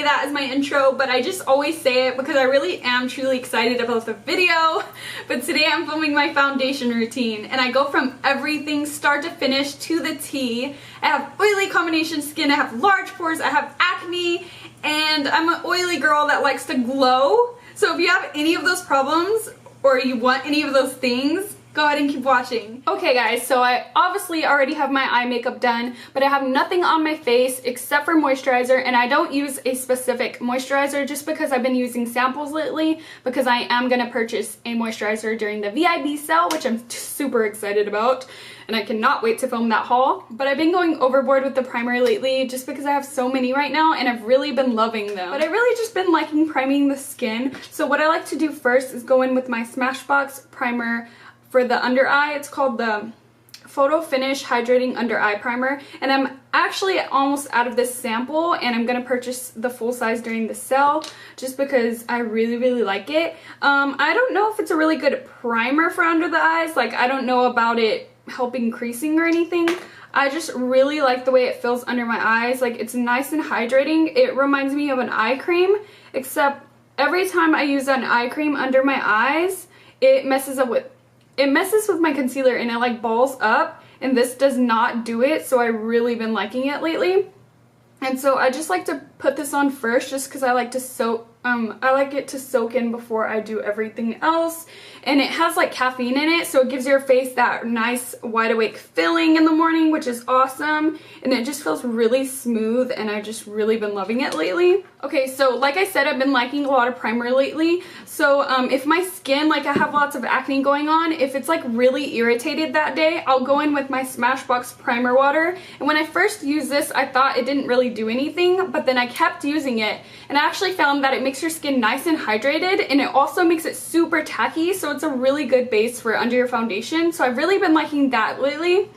say that as my intro, but I just always say it because I really am truly excited about the video. But today I'm filming my foundation routine, and I go from everything start to finish to the T. I have oily combination skin, I have large pores, I have acne, and I'm an oily girl that likes to glow. So if you have any of those problems or you want any of those things, go ahead and keep watching. Okay guys, so I obviously already have my eye makeup done, but I have nothing on my face except for moisturizer, and I don't use a specific moisturizer just because I've been using samples lately, because I am going to purchase a moisturizer during the VIB sale, which I'm super excited about, and I cannot wait to film that haul. But I've been going overboard with the primer lately just because I have so many right now and I've really been loving them. But I really just been liking priming the skin. So what I like to do first is go in with my Smashbox primer for the under eye. It's called the Photo Finish Hydrating Under Eye Primer, and I'm actually almost out of this sample, and I'm gonna purchase the full size during the sale just because I really like it. I don't know if it's a really good primer for under the eyes. Like, I don't know about it helping creasing or anything. I just really like the way it feels under my eyes. Like, it's nice and hydrating. It reminds me of an eye cream, except every time I use an eye cream under my eyes, it messes with my concealer and it like balls up, and this does not do it, so I've really been liking it lately. And so I just like to put this on first just because I like to it to soak in before I do everything else. And it has like caffeine in it, so it gives your face that nice wide awake feeling in the morning, which is awesome. And it just feels really smooth, and I've just really been loving it lately. Okay, so like I said, I've been liking a lot of primer lately. So if my skin, like I have lots of acne going on, if it's like really irritated that day, I'll go in with my Smashbox primer water. And when I first used this, I thought it didn't really do anything, but then I kept using it, and I actually found that it makes your skin nice and hydrated, and it also makes it super tacky, so it's a really good base for under your foundation. So I've really been liking that lately.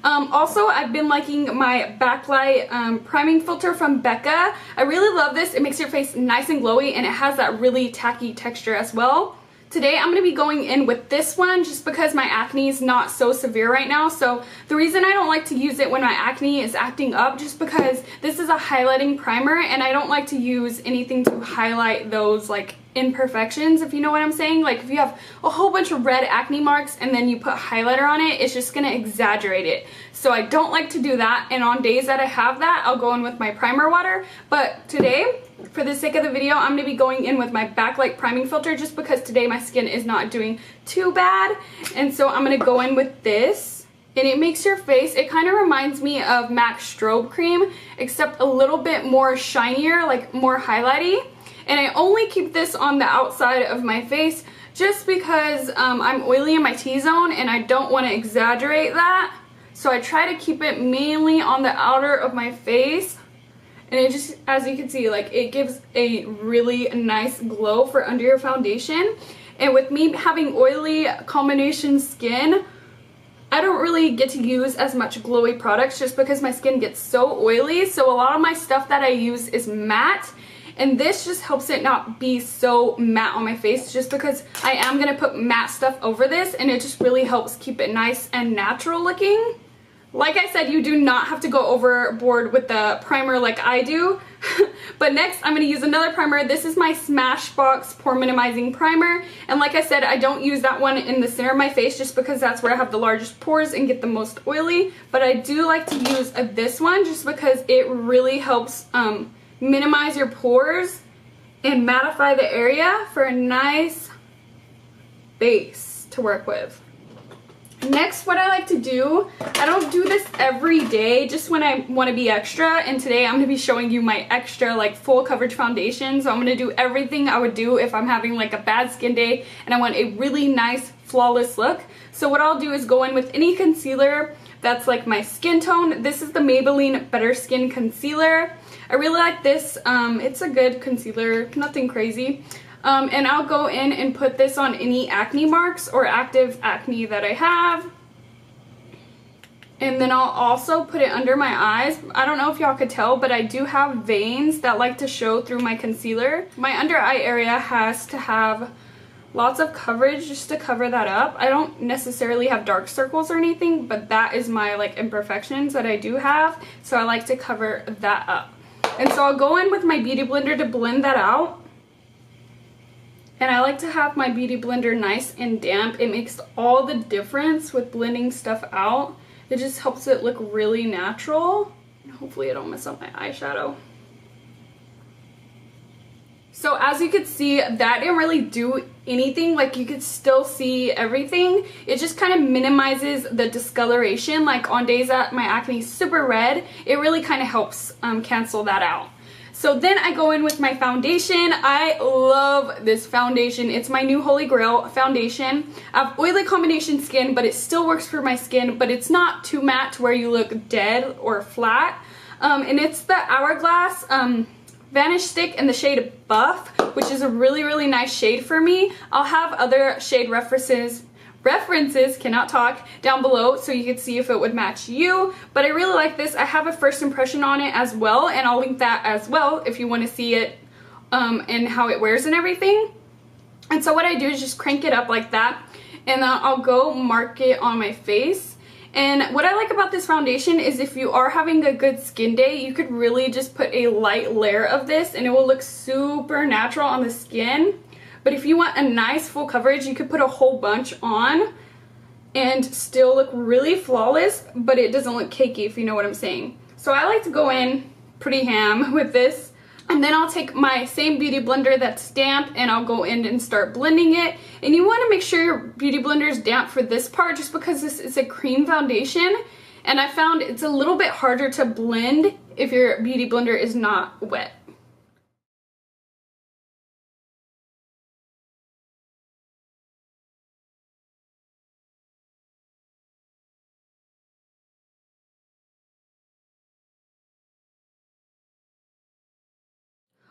Also, I've been liking my Backlight priming filter from Becca. I really love this. It makes your face nice and glowy, and it has that really tacky texture as well. Today I'm going to be going in with this one just because my acne is not so severe right now. So the reason I don't like to use it when my acne is acting up, just because this is a highlighting primer, and I don't like to use anything to highlight those like imperfections, if you know what I'm saying. Like, if you have a whole bunch of red acne marks and then you put highlighter on it, it's just gonna exaggerate it. So I don't like to do that, and on days that I have that, I'll go in with my primer water. But today, for the sake of the video, I'm gonna be going in with my Backlight priming filter just because today my skin is not doing too bad. And so I'm gonna go in with this, and it makes your face, it kind of reminds me of MAC strobe cream, except a little bit more shinier, like more highlighty. And I only keep this on the outside of my face just because I'm oily in my T-zone and I don't want to exaggerate that. So I try to keep it mainly on the outer of my face. And it just, as you can see, like, it gives a really nice glow for under your foundation. And with me having oily combination skin, I don't really get to use as much glowy products just because my skin gets so oily. So a lot of my stuff that I use is matte. And this just helps it not be so matte on my face, just because I am going to put matte stuff over this, and it just really helps keep it nice and natural looking. Like I said, you do not have to go overboard with the primer like I do. But next, I'm going to use another primer. This is my Smashbox Pore Minimizing Primer. And like I said, I don't use that one in the center of my face just because that's where I have the largest pores and get the most oily. But I do like to use this one just because it really helps minimize your pores and mattify the area for a nice base to work with. Next, what I like to do, I don't do this every day, just when I want to be extra, and today I'm going to be showing you my extra like full coverage foundation. So I'm going to do everything I would do if I'm having like a bad skin day and I want a really nice flawless look. So what I'll do is go in with any concealer that's like my skin tone. This is the Maybelline Better Skin Concealer. I really like this. It's a good concealer, nothing crazy. And I'll go in and put this on any acne marks or active acne that I have. And then I'll also put it under my eyes. I don't know if y'all could tell, but I do have veins that like to show through my concealer. My under eye area has to have lots of coverage just to cover that up. I don't necessarily have dark circles or anything, but that is my like imperfections that I do have, so I like to cover that up. And so I'll go in with my Beauty Blender to blend that out. And I like to have my Beauty Blender nice and damp. It makes all the difference with blending stuff out. It just helps it look really natural. And hopefully I don't mess up my eyeshadow. So as you could see, that didn't really do anything. Like, you could still see everything. It just kind of minimizes the discoloration. Like on days that my acne is super red, it really kind of helps cancel that out. So then I go in with my foundation. I love this foundation. It's my new holy grail foundation. I have oily combination skin, but it still works for my skin, but it's not too matte to where you look dead or flat. And it's the Hourglass Vanish Stick in the shade Buff, which is a really, really nice shade for me. I'll have other shade references, cannot talk, down below so you can see if it would match you. But I really like this. I have a first impression on it as well, and I'll link that as well if you want to see it and how it wears and everything. And so what I do is just crank it up like that, and then I'll go mark it on my face. And what I like about this foundation is if you are having a good skin day, you could really just put a light layer of this and it will look super natural on the skin. But if you want a nice full coverage, you could put a whole bunch on and still look really flawless, but it doesn't look cakey, if you know what I'm saying. So I like to go in pretty ham with this. And then I'll take my same Beauty Blender that's damp and I'll go in and start blending it. And you want to make sure your Beauty Blender is damp for this part just because this is a cream foundation. And I found it's a little bit harder to blend if your Beauty Blender is not wet.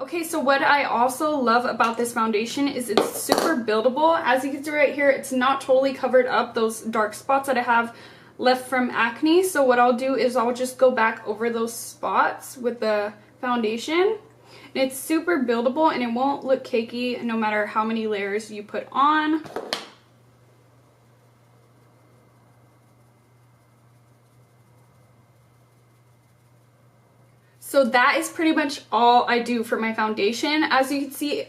Okay, so what I also love about this foundation is it's super buildable. As you can see right here, it's not totally covered up those dark spots that I have left from acne. So what I'll do is I'll just go back over those spots with the foundation. And it's super buildable and it won't look cakey no matter how many layers you put on. So that is pretty much all I do for my foundation. As you can see,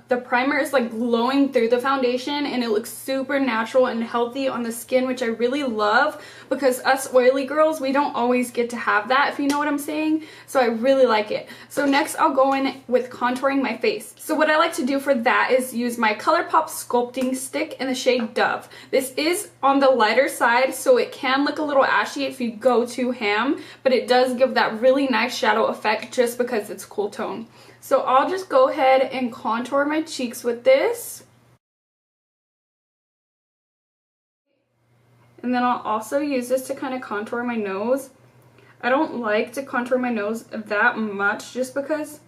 the primer is like glowing through the foundation and it looks super natural and healthy on the skin, which I really love because us oily girls, we don't always get to have that, if you know what I'm saying. So I really like it. So next I'll go in with contouring my face. So what I like to do for that is use my ColourPop sculpting stick in the shade Dove. This is on the lighter side, so it can look a little ashy if you go too ham, but it does give that really nice shadow effect just because it's cool tone. So I'll just go ahead and contour my cheeks with this. And then I'll also use this to kind of contour my nose. I don't like to contour my nose that much just because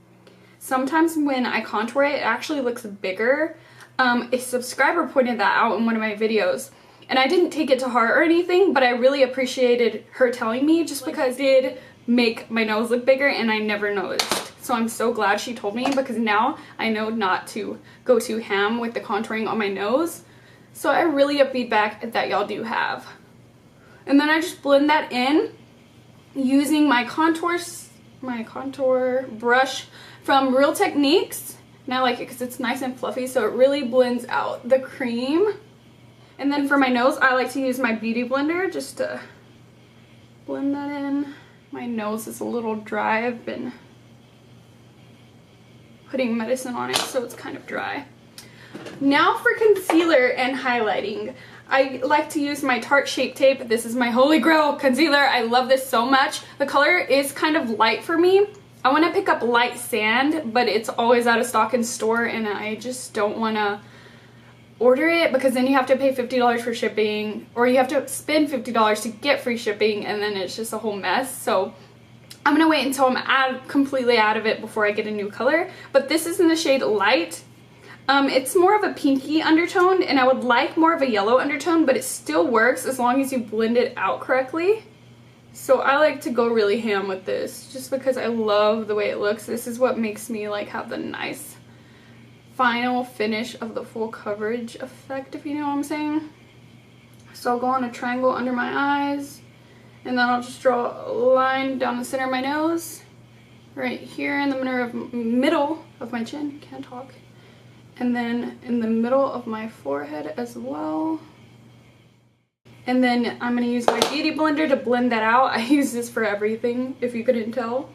sometimes when I contour it, it actually looks bigger. A subscriber pointed that out in one of my videos. And I didn't take it to heart or anything, but I really appreciated her telling me just because it did make my nose look bigger and I never noticed. So I'm so glad she told me because now I know not to go too ham with the contouring on my nose. So I really up feedback that y'all do have. And then I just blend that in using my contour brush from Real Techniques. And I like it because it's nice and fluffy, so it really blends out the cream. And then for my nose, I like to use my Beauty Blender just to blend that in. My nose is a little dry. I've been putting medicine on it, so it's kind of dry. Now for concealer and highlighting. I like to use my Tarte Shape Tape. This is my holy grail concealer. I love this so much. The color is kind of light for me. I want to pick up light sand, but it's always out of stock in store and I just don't want to order it because then you have to pay $50 for shipping, or you have to spend $50 to get free shipping, and then it's just a whole mess. So I'm gonna wait until I'm completely out of it before I get a new color. But this is in the shade Light. It's more of a pinky undertone and I would like more of a yellow undertone, but it still works as long as you blend it out correctly. So I like to go really ham with this just because I love the way it looks. This is what makes me like have the nice final finish of the full coverage effect, if you know what I'm saying. So I'll go on a triangle under my eyes and then I'll just draw a line down the center of my nose right here in the middle of my chin, can't talk, and then in the middle of my forehead as well. And then I'm going to use my beauty blender to blend that out. I use this for everything, if you couldn't tell.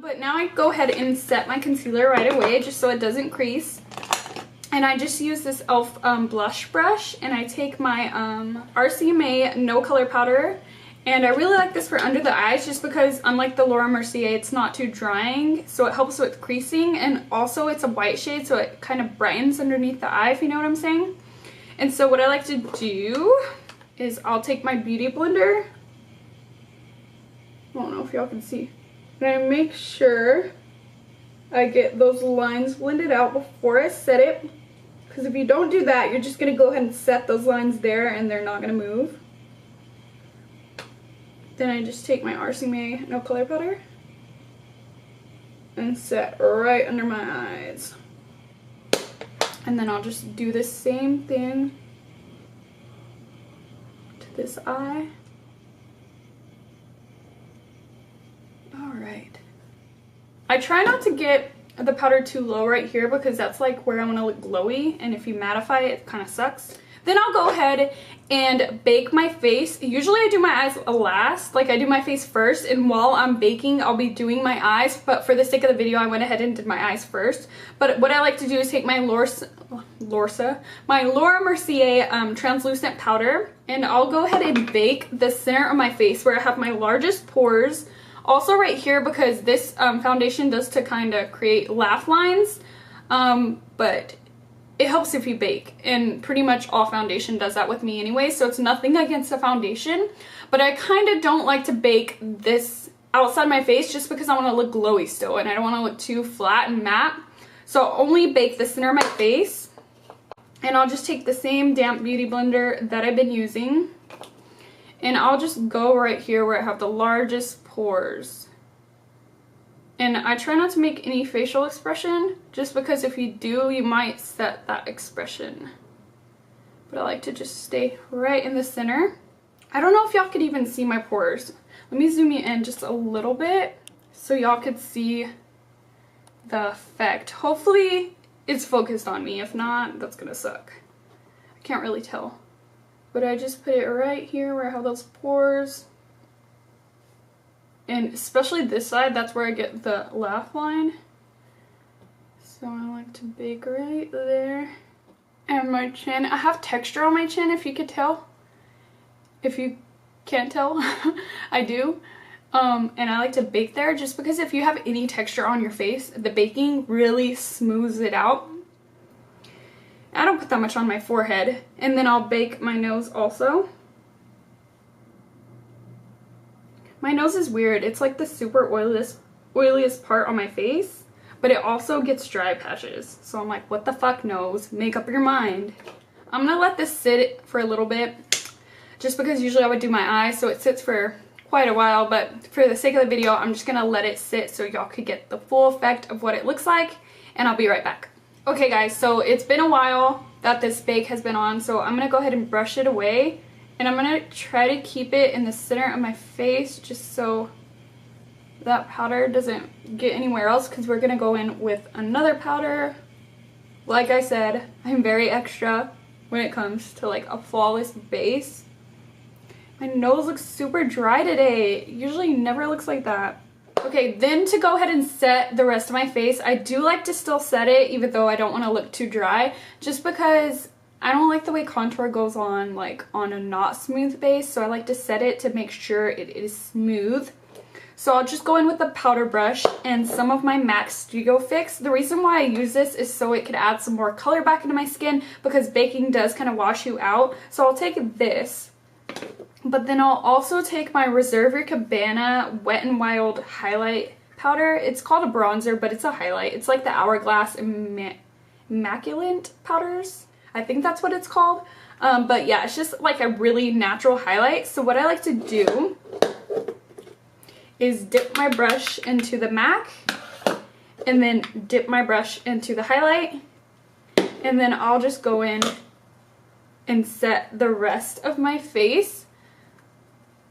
But now I go ahead and set my concealer right away just so it doesn't crease. And I just use this e.l.f. Blush brush, and I take my RCMA No color powder, and I really like this for under the eyes just because unlike the Laura Mercier, it's not too drying, so it helps with creasing, and also it's a white shade so it kind of brightens underneath the eye, if you know what I'm saying. And so what I like to do is I'll take my beauty blender, I don't know if y'all can see, and I make sure I get those lines blended out before I set it, because if you don't do that, you're just going to go ahead and set those lines there and they're not going to move. Then I just take my RCMA No color powder and set right under my eyes. And then I'll just do the same thing to this eye. Alright. I try not to get the powder too low right here because that's like where I want to look glowy, and if you mattify it, it kind of sucks. Then I'll go ahead and bake my face. Usually I do my eyes last, like I do my face first, and while I'm baking I'll be doing my eyes, but for the sake of the video I went ahead and did my eyes first. But what I like to do is take my Laura Mercier translucent powder, and I'll go ahead and bake the center of my face where I have my largest pores. Also right here, because this foundation does to kind of create laugh lines, but it helps if you bake, and pretty much all foundation does that with me anyway, so it's nothing against the foundation. But I kind of don't like to bake this outside my face just because I want to look glowy still, and I don't want to look too flat and matte. So I'll only bake the center of my face, and I'll just take the same damp beauty blender that I've been using, and I'll just go right here where I have the largest pores. And I try not to make any facial expression just because if you do, you might set that expression. But I like to just stay right in the center. I don't know if y'all could even see my pores. Let me zoom you in just a little bit so y'all could see the effect. Hopefully it's focused on me. If not, that's gonna suck. I can't really tell. But I just put it right here where I have those pores. And especially this side, that's where I get the laugh line. So I like to bake right there. And my chin, I have texture on my chin, if you could tell. If you can't tell, I do. And I like to bake there just because if you have any texture on your face, the baking really smooths it out. I don't put that much on my forehead. And then I'll bake my nose also. My nose is weird. It's like the super oiliest part on my face, but it also gets dry patches. So I'm like, what the fuck, nose? Make up your mind. I'm gonna let this sit for a little bit just because usually I would do my eyes, so it sits for quite a while, but for the sake of the video, I'm just gonna let it sit so y'all could get the full effect of what it looks like, and I'll be right back. Okay guys, so it's been a while that this bake has been on, so I'm gonna go ahead and brush it away. And I'm going to try to keep it in the center of my face just so that powder doesn't get anywhere else, because we're going to go in with another powder. Like I said, I'm very extra when it comes to like a flawless base. My nose looks super dry today. It usually never looks like that. Okay, then to go ahead and set the rest of my face, I do like to still set it even though I don't want to look too dry, just because I don't like the way contour goes on like on a not smooth base, so I like to set it to make sure it is smooth. So I'll just go in with the powder brush and some of my MAC Studio Fix. The reason why I use this is so it could add some more color back into my skin, because baking does kind of wash you out. So I'll take this, but then I'll also take my Reserve Your Cabana Wet n Wild highlight powder. It's called a bronzer, but it's a highlight. It's like the Hourglass Immaculate powders. I think that's what it's called. But yeah, it's just like a really natural highlight. So what I like to do is dip my brush into the MAC and then dip my brush into the highlight, and then I'll just go in and set the rest of my face.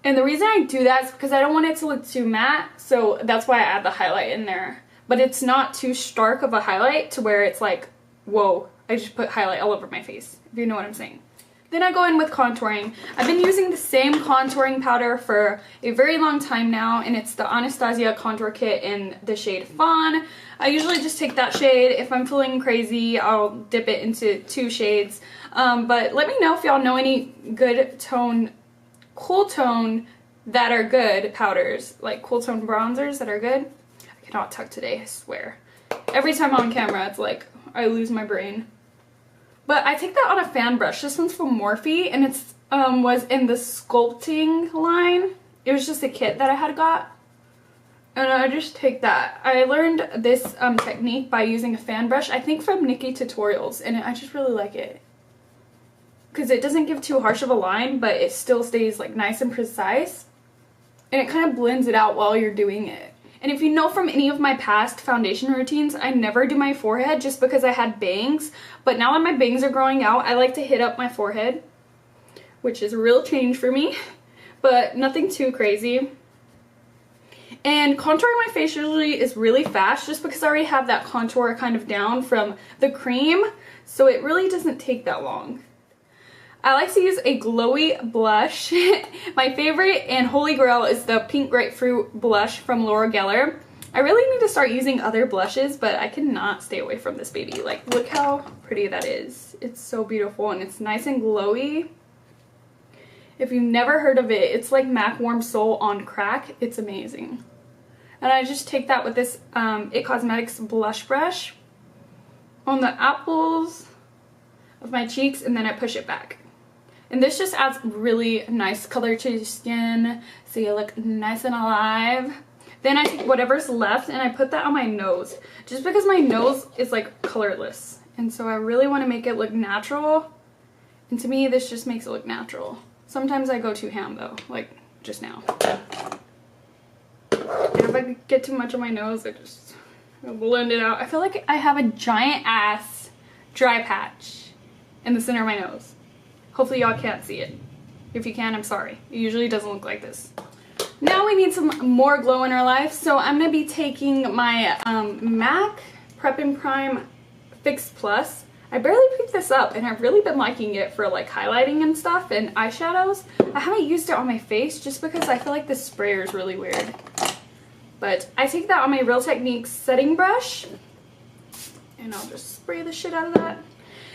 And the reason I do that is because I don't want it to look too matte, so that's why I add the highlight in there. But it's not too stark of a highlight to where it's like, whoa, I just put highlight all over my face, if you know what I'm saying. Then I go in with contouring. I've been using the same contouring powder for a very long time now, and it's the Anastasia contour kit in the shade Fawn. I usually just take that shade. If I'm feeling crazy, I'll dip it into 2 shades. But let me know if y'all know any good tone, cool tone that are good powders, like cool tone bronzers that are good. I cannot talk today, I swear. Every time I'm on camera, it's like I lose my brain. But I take that on a fan brush. This one's from Morphe, and it's was in the sculpting line. It was just a kit that I had got, and I just take that. I learned this technique by using a fan brush, I think from Nikki Tutorials, and I just really like it because it doesn't give too harsh of a line, but it still stays like nice and precise, and it kind of blends it out while you're doing it. And if you know from any of my past foundation routines, I never do my forehead just because I had bangs. But now that my bangs are growing out, I like to hit up my forehead, which is a real change for me, but nothing too crazy. And contouring my face usually is really fast just because I already have that contour kind of down from the cream, so it really doesn't take that long. I like to use a glowy blush. My favorite and holy grail is the pink grapefruit blush from Laura Geller. I really need to start using other blushes, but I cannot stay away from this baby. Like, look how pretty that is. It's so beautiful, and it's nice and glowy. If you've never heard of it, it's like MAC Warm Soul on crack. It's amazing. And I just take that with this It Cosmetics blush brush on the apples of my cheeks, and then I push it back. And this just adds really nice color to your skin, so you look nice and alive. Then I take whatever's left and I put that on my nose, just because my nose is like colorless. And so I really want to make it look natural. And to me, this just makes it look natural. Sometimes I go too ham though, like just now. And if I get too much on my nose, I just blend it out. I feel like I have a giant ass dry patch in the center of my nose. Hopefully y'all can't see it. If you can, I'm sorry. It usually doesn't look like this. Now we need some more glow in our life, so I'm going to be taking my MAC Prep and Prime Fix Plus. I barely picked this up, and I've really been liking it for like highlighting and stuff and eyeshadows. I haven't used it on my face just because I feel like this sprayer is really weird. But I take that on my Real Techniques setting brush, and I'll just spray the shit out of that.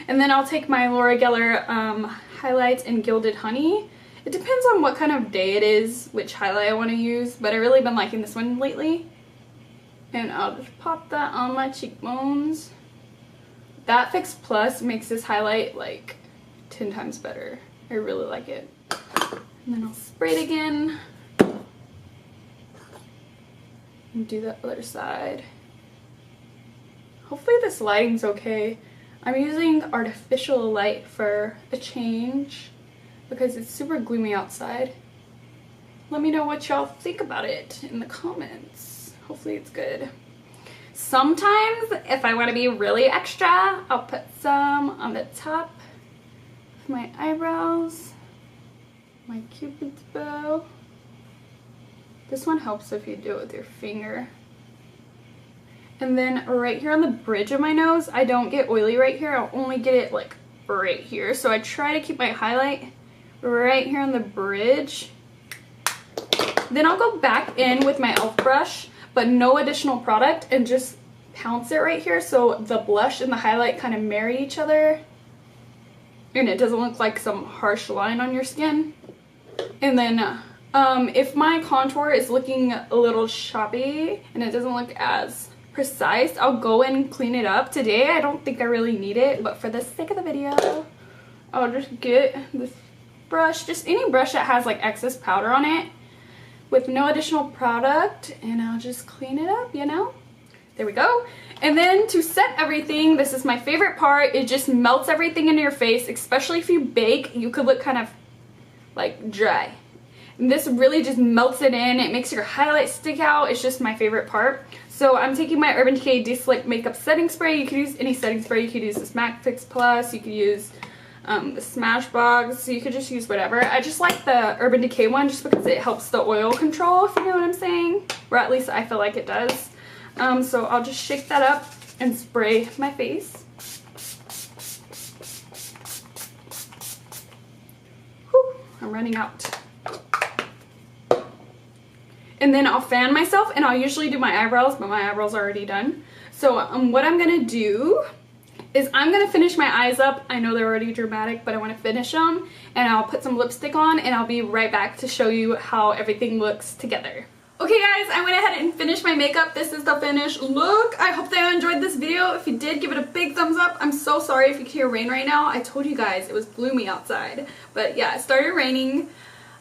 And then I'll take my Laura Geller Highlight in Gilded Honey. It depends on what kind of day it is, which highlight I want to use, but I've really been liking this one lately. And I'll just pop that on my cheekbones. That Fix Plus makes this highlight like 10 times better. I really like it. And then I'll spray it again. And do the other side. Hopefully this lighting's okay. I'm using artificial light for a change because it's super gloomy outside. Let me know what y'all think about it in the comments. Hopefully it's good. Sometimes, if I want to be really extra, I'll put some on the top of my eyebrows, my cupid's bow. This one helps if you do it with your finger. And then right here on the bridge of my nose, I don't get oily right here. I'll only get it like right here. So I try to keep my highlight right here on the bridge. Then I'll go back in with my e.l.f. brush, but no additional product, and just pounce it right here so the blush and the highlight kind of marry each other. And it doesn't look like some harsh line on your skin. And then if my contour is looking a little choppy and it doesn't look as precise, I'll go in and clean it up. Today I don't think I really need it, but for the sake of the video, I'll just get this brush, just any brush that has like excess powder on it with no additional product, and I'll just clean it up, you know? There we go. And then to set everything, this is my favorite part. It just melts everything into your face, especially if you bake. You could look kind of like dry. And this really just melts it in. It makes your highlight stick out. It's just my favorite part. So I'm taking my Urban Decay De-Slick Makeup Setting Spray. You could use any setting spray. You could use this MAC Fix Plus. You could use the Smashbox. So you could just use whatever. I just like the Urban Decay one just because it helps the oil control, if you know what I'm saying. Or at least I feel like it does. So I'll just shake that up and spray my face. Whew, I'm running out. And then I'll fan myself, and I'll usually do my eyebrows, but my eyebrows are already done. So what I'm gonna do is I'm gonna finish my eyes up. I know they're already dramatic, but I wanna finish them, and I'll put some lipstick on, and I'll be right back to show you how everything looks together. Okay guys, I went ahead and finished my makeup. This is the finished look. I hope that you enjoyed this video. If you did, give it a big thumbs up. I'm so sorry if you can hear rain right now. I told you guys it was gloomy outside, but yeah, it started raining.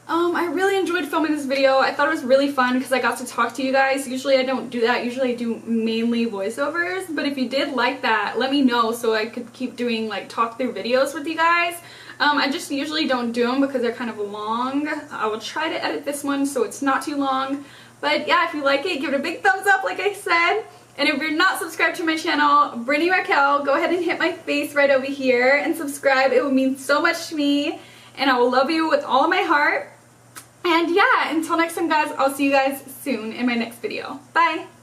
I really enjoyed filming this video. I thought it was really fun because I got to talk to you guys. Usually I don't do that. Usually I do mainly voiceovers. But if you did like that, let me know so I could keep doing like talk through videos with you guys. I just usually don't do them because they're kind of long. I will try to edit this one so it's not too long. But yeah, if you like it, give it a big thumbs up like I said. And if you're not subscribed to my channel, Brittany Raquel, go ahead and hit my face right over here and subscribe. It would mean so much to me. And I will love you with all of my heart. And yeah, until next time guys, I'll see you guys soon in my next video. Bye!